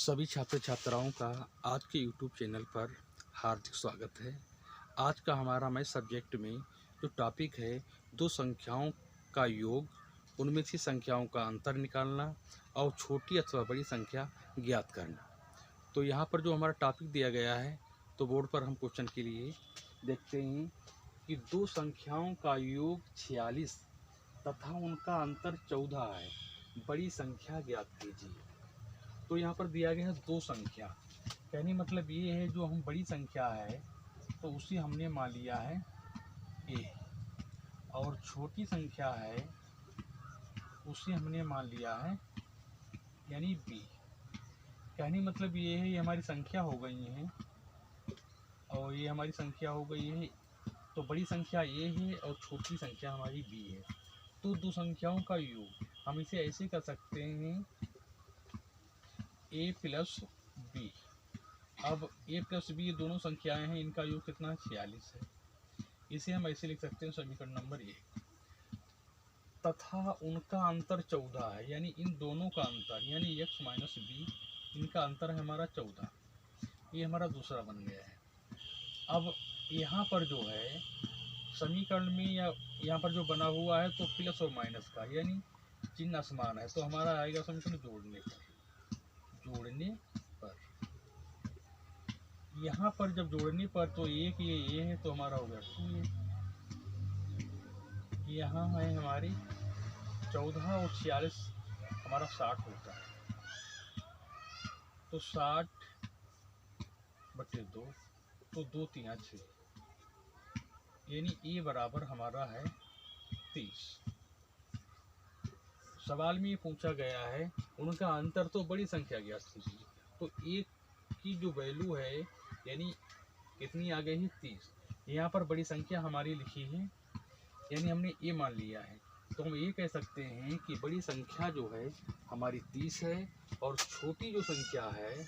सभी छात्र छात्राओं का आज के YouTube चैनल पर हार्दिक स्वागत है। आज का हमारा मैथ सब्जेक्ट में जो टॉपिक है, दो संख्याओं का योग, उनमें से संख्याओं का अंतर निकालना और छोटी अथवा बड़ी संख्या ज्ञात करना। तो यहाँ पर जो हमारा टॉपिक दिया गया है, तो बोर्ड पर हम क्वेश्चन के लिए देखते हैं कि दो संख्याओं का योग 46 तथा उनका अंतर 14 है, बड़ी संख्या ज्ञात कीजिए। तो यहाँ पर दिया गया है दो संख्या, कहने मतलब ये है जो हम बड़ी संख्या है तो उसे हमने मान लिया है a, और छोटी संख्या है उसे हमने मान लिया है यानी b। कहने मतलब ये है ये हमारी संख्या हो गई है और ये हमारी संख्या हो गई है, तो बड़ी संख्या a है और छोटी संख्या हमारी b है। तो दो संख्याओं का योग हम इसे ऐसे कर सकते हैं a प्लस b। अब a प्लस b दोनों संख्याएं हैं, इनका योग कितना है 46 है। इसे हम ऐसे लिख सकते हैं समीकरण नंबर 1, तथा उनका अंतर 14 है, यानी इन दोनों का अंतर यानी x माइनस b, इनका अंतर है हमारा 14। ये हमारा दूसरा बन गया है। अब यहाँ पर जो है समीकरण में या यहाँ पर जो बना हुआ है तो प्लस और माइनस का यानी चिन्ह असमान है, तो हमारा आएगा समीकरण जोड़ने पर। यहाँ पर जब जोड़ने पर तो एक ये है तो हमारा हो गया 2a। यहाँ है हमारी 14 और 46 हमारा 60 होता है, तो 60/2, तो 2 3 6, यानी a बराबर हमारा है 30। सवाल में ये पूछा गया है उनका अंतर तो बड़ी संख्या ज्ञात कीजिए, तो एक की जो वैल्यू है यानी कितनी आ गई है 30। यहाँ पर बड़ी संख्या हमारी लिखी है यानी हमने ए मान लिया है, तो हम ये कह सकते हैं कि बड़ी संख्या जो है हमारी 30 है और छोटी जो संख्या है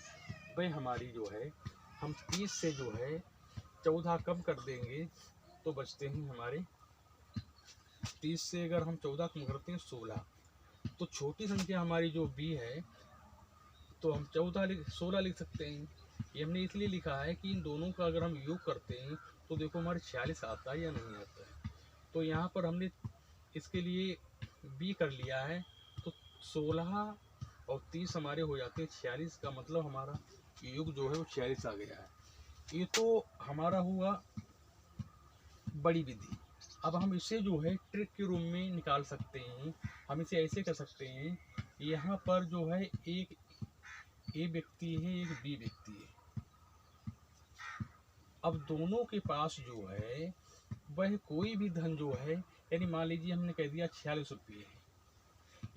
वह हमारी जो है हम 30 से जो है 14 कम कर देंगे तो बचते हैं हमारे 30 से अगर हम 14 कम करते हैं 16, तो छोटी संख्या हमारी जो b है तो हम 16 लिख सकते हैं। ये हमने इसलिए लिखा है कि इन दोनों का अगर हम योग करते हैं तो देखो हमारे 46 आता है या नहीं आता है। तो यहाँ पर हमने इसके लिए b कर लिया है, तो 16 और 30 हमारे हो जाते हैं 46, का मतलब हमारा योग जो है वो 46 आ गया है। ये तो हमारा हुआ बड़ी विधि। अब हम इसे जो है ट्रिक के रूप में निकाल सकते हैं। हम इसे ऐसे कर सकते हैं, यहाँ पर जो है एक ए व्यक्ति है एक बी व्यक्ति है। अब दोनों के पास जो है वह कोई भी धन जो है, यानी मान लीजिए हमने कह दिया 46 रुपये है,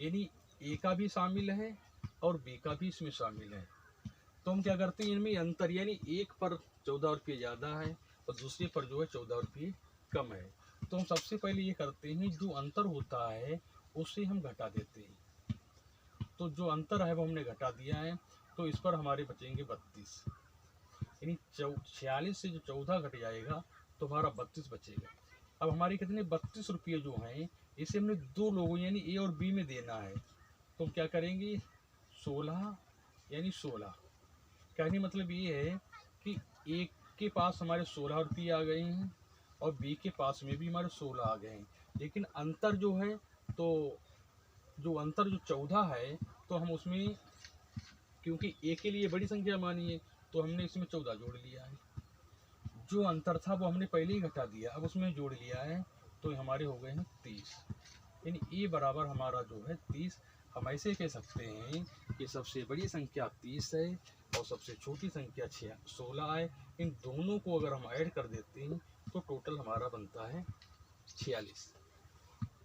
यानी ए का भी शामिल है और बी का भी इसमें शामिल है। तो हम क्या करते हैं इनमें अंतर, यानी एक पर 14 रुपये ज़्यादा है और दूसरे पर जो है 14 रुपये कम है। तो हम सबसे पहले ये करते हैं जो अंतर होता है उसे हम घटा देते हैं। तो जो अंतर है वो हमने घटा दिया है, तो इस पर हमारे बचेंगे 32, यानी 46 से जो 14 घट जाएगा तो हमारा 32 बचेगा। अब हमारे कितने 32 रुपये जो हैं इसे हमने दो लोगों यानी ए और बी में देना है, तो हम क्या करेंगे 16 यानी 16। कहने मतलब ये है कि एक के पास हमारे 16 रुपये आ गए हैं और बी के पास में भी हमारे 16 आ गए हैं, लेकिन अंतर जो है तो जो अंतर जो 14 है तो हम उसमें क्योंकि ए के लिए बड़ी संख्या मानी है तो हमने इसमें 14 जोड़ लिया है। जो अंतर था वो हमने पहले ही घटा दिया, अब उसमें जोड़ लिया है तो हमारे हो गए हैं 30, यानी ए बराबर हमारा जो है 30। हम ऐसे कह सकते हैं कि सबसे बड़ी संख्या 30 है और सबसे छोटी संख्या 16 है। इन दोनों को अगर हम ऐड कर देते हैं तो टोटल हमारा बनता है 46।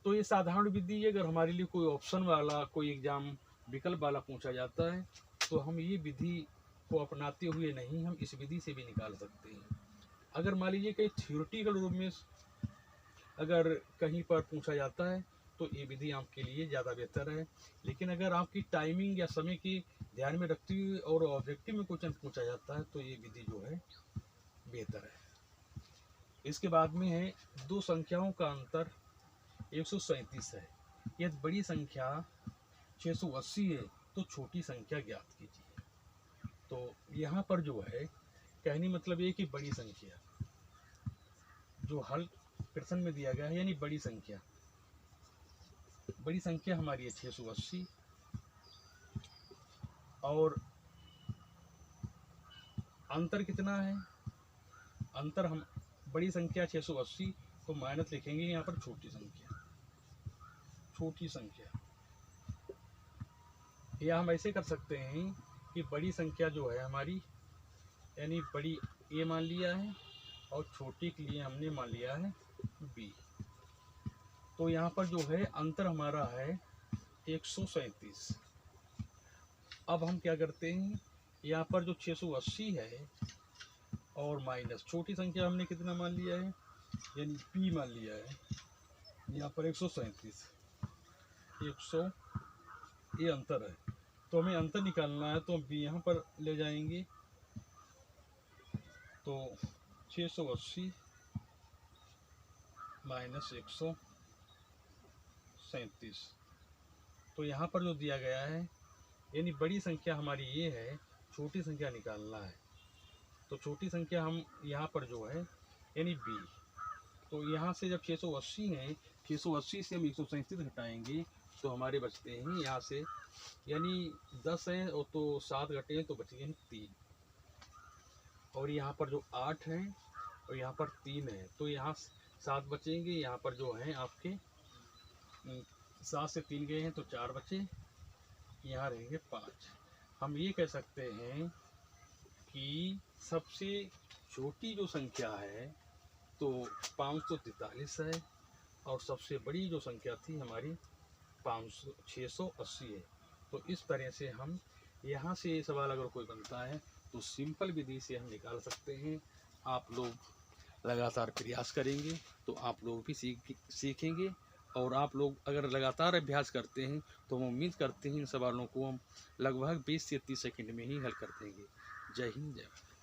तो ये साधारण विधि है, अगर हमारे लिए कोई ऑप्शन वाला कोई एग्जाम विकल्प वाला पूछा जाता है तो हम ये विधि को अपनाते हुए नहीं, हम इस विधि से भी निकाल सकते हैं। अगर मान लीजिए कहीं थ्योरेटिकल रूप में अगर कहीं पर पूछा जाता है तो ये विधि आपके लिए ज़्यादा बेहतर है, लेकिन अगर आपकी टाइमिंग या समय की ध्यान में रखते हुए और ऑब्जेक्टिव में क्वेश्चन पूछा जाता है तो ये विधि जो है बेहतर है। इसके बाद में है दो संख्याओं का अंतर 137 है, यदि बड़ी संख्या 680 है तो छोटी संख्या ज्ञात कीजिए। तो यहाँ पर जो है कहने मतलब ये कि बड़ी संख्या जो हल प्रश्न में दिया गया है, यानी बड़ी संख्या हमारी है 680 और अंतर कितना है? अंतर हम बड़ी संख्या 680 तो माइनस लिखेंगे यहाँ पर छोटी संख्या या हम ऐसे कर सकते हैं कि बड़ी संख्या जो है हमारी यानी बड़ी ए मान लिया है और छोटी के लिए हमने मान लिया है बी। तो यहाँ पर जो है अंतर हमारा है 137। अब हम क्या करते हैं, यहाँ पर जो 680 है और माइनस छोटी संख्या हमने कितना मान लिया है यानी पी मान लिया है, यहाँ पर 137 ये अंतर है। तो हमें अंतर निकालना है तो हम बी यहाँ पर ले जाएंगे। तो 680 माइनस 137, तो यहाँ पर जो दिया गया है यानी बड़ी संख्या हमारी ये है, छोटी संख्या निकालना है। तो छोटी संख्या हम यहाँ पर जो है यानी बी, तो यहाँ से जब 680 है 680 से हम 137 घटाएंगे तो हमारे बचते हैं यहाँ से यानी 10 है और तो 7 घटे हैं तो बचेंगे 3 और यहाँ पर जो 8 है और यहाँ पर 3 है तो यहाँ 7 बचेंगे। यहाँ पर जो है आपके 7 से 3 गए हैं तो 4 बचे, यहाँ रहेंगे 5। हम ये कह सकते हैं कि सबसे छोटी जो संख्या है तो 543 है और सबसे बड़ी जो संख्या थी हमारी 680 है। तो इस तरह से हम यहाँ से सवाल अगर कोई बनता है तो सिंपल विधि से हम निकाल सकते हैं। आप लोग लगातार प्रयास करेंगे तो आप लोग भी सीखेंगे और आप लोग अगर लगातार अभ्यास करते हैं तो हम उम्मीद करते हैं इन सवालों को हम लगभग 20 से 30 सेकंड में ही हल कर देंगे। जय हिंद, जय भारत।